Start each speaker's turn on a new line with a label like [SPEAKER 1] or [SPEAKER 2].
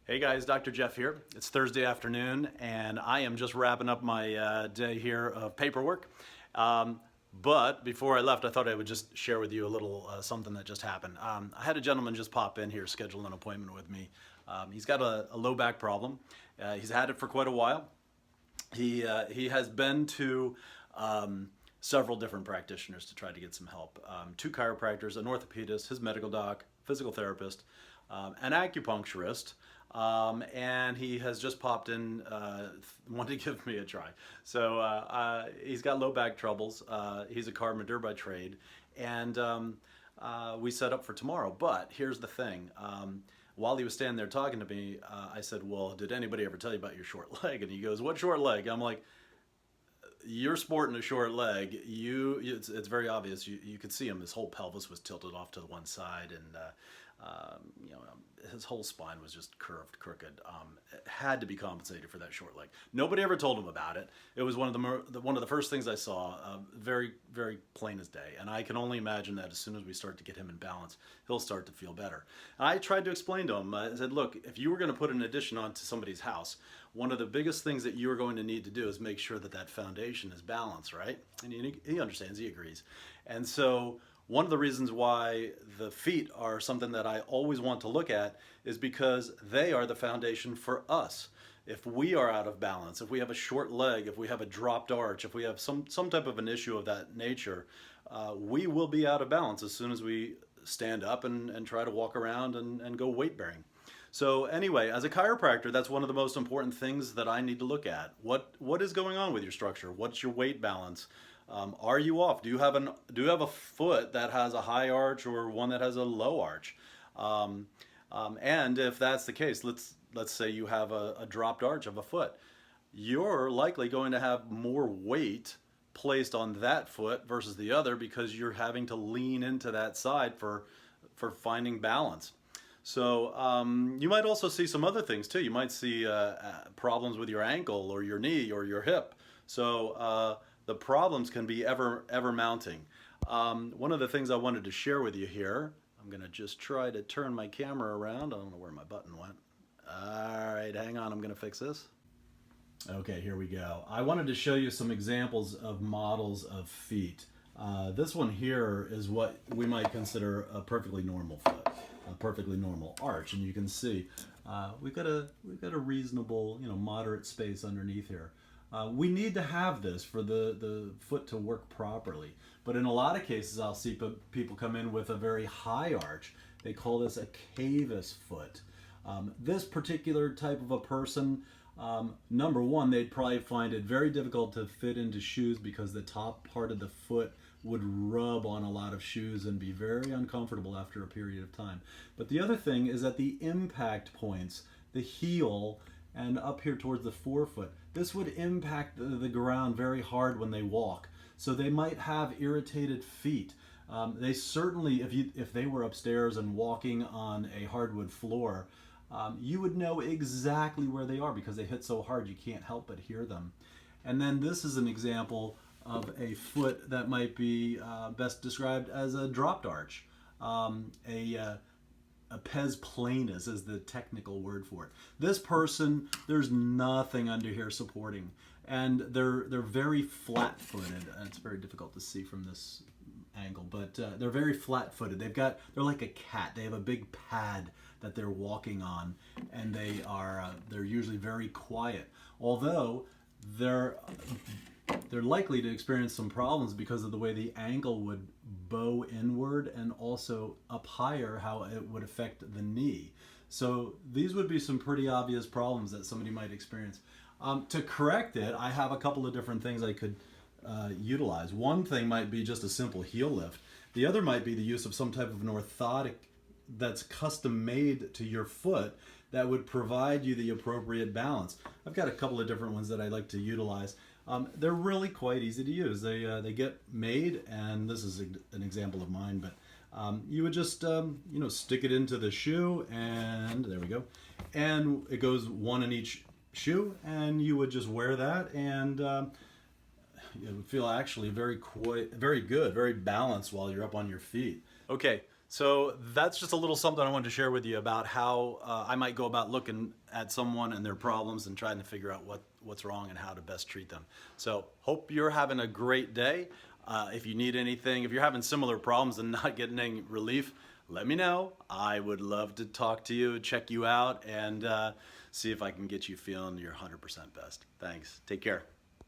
[SPEAKER 1] Hey guys, Dr. Jeff here. It's Thursday afternoon and I am just wrapping up my day here of paperwork. But before I left, I thought I would just share with you a little something that just happened. I had a gentleman just pop in here, schedule an appointment with me. He's got a low back problem. He's had it for quite a while. He has been to several different practitioners to try to get some help. Two chiropractors, an orthopedist, his medical doc, physical therapist, an acupuncturist, and he has just popped in, wanted to give me a try. So he's got low back troubles. He's a carpenter by trade, and we set up for tomorrow. But here's the thing. While he was standing there talking to me, I said, well, did anybody ever tell you about your short leg? And he goes, what short leg? I'm like, you're sporting a short leg. It's very obvious. You could see him. His whole pelvis was tilted off to the one side, and his whole spine was just curved, crooked. It had to be compensated for that short leg. Nobody ever told him about it. It was one of the first things I saw, very, very plain as day. And I can only imagine that as soon as we start to get him in balance, he'll start to feel better. And I tried to explain to him. I said, look, if you were going to put an addition onto somebody's house, one of the biggest things that you are going to need to do is make sure that that foundation is balanced, right? And he understands, he agrees. And so one of the reasons why the feet are something that I always want to look at is because they are the foundation for us. If we are out of balance, if we have a short leg, if we have a dropped arch, if we have some type of an issue of that nature, we will be out of balance as soon as we stand up and try to walk around and go weight bearing. So anyway, as a chiropractor, that's one of the most important things that I need to look at. What is going on with your structure? What's your weight balance? Are you off? Do you have a foot that has a high arch or one that has a low arch? And if that's the case, let's say you have a dropped arch of a foot, you're likely going to have more weight placed on that foot versus the other because you're having to lean into that side for finding balance. So you might also see some other things too. You might see problems with your ankle or your knee or your hip. So the problems can be ever mounting. One of the things I wanted to share with you here, I'm gonna just try to turn my camera around. I don't know where my button went. All right, hang on, I'm gonna fix this. Okay, here we go. I wanted to show you some examples of models of feet. This one here is what we might consider a perfectly normal foot, a perfectly normal arch, and you can see we've got a reasonable, moderate space underneath here. We need to have this for the foot to work properly, but in a lot of cases I'll see people come in with a very high arch. They call this a cavus foot. This particular type of a person, number one, they'd probably find it very difficult to fit into shoes because the top part of the foot would rub on a lot of shoes and be very uncomfortable after a period of time. But the other thing is at the impact points, the heel and up here towards the forefoot, this would impact the ground very hard when they walk. So they might have irritated feet. They certainly, if they were upstairs and walking on a hardwood floor, you would know exactly where they are because they hit so hard you can't help but hear them. And then this is an example of a foot that might be best described as a dropped arch. A pes planus is the technical word for it. This person, there's nothing under here supporting, and they're very flat-footed. It's very difficult to see from this angle, but they're very flat-footed. They're like a cat. They have a big pad that they're walking on, and they're usually very quiet. Although they're likely to experience some problems because of the way the ankle would bow inward and also up higher, how it would affect the knee. So these would be some pretty obvious problems that somebody might experience. To correct it, I have a couple of different things I could utilize. One thing might be just a simple heel lift. The other might be the use of some type of an orthotic that's custom made to your foot that would provide you the appropriate balance. I've got a couple of different ones that I like to utilize. They're really quite easy to use. They get made, and this is an example of mine, but you would just stick it into the shoe, and there we go, and it goes one in each shoe, and you would just wear that, and it would feel actually very good, very balanced while you're up on your feet. Okay, So that's just a little something I wanted to share with you about how I might go about looking at someone and their problems and trying to figure out what's wrong and how to best treat them. So hope you're having a great day. If you need anything, if you're having similar problems and not getting any relief, let me know. I would love to talk to you, check you out, and see if I can get you feeling your 100% best. Thanks. Take care.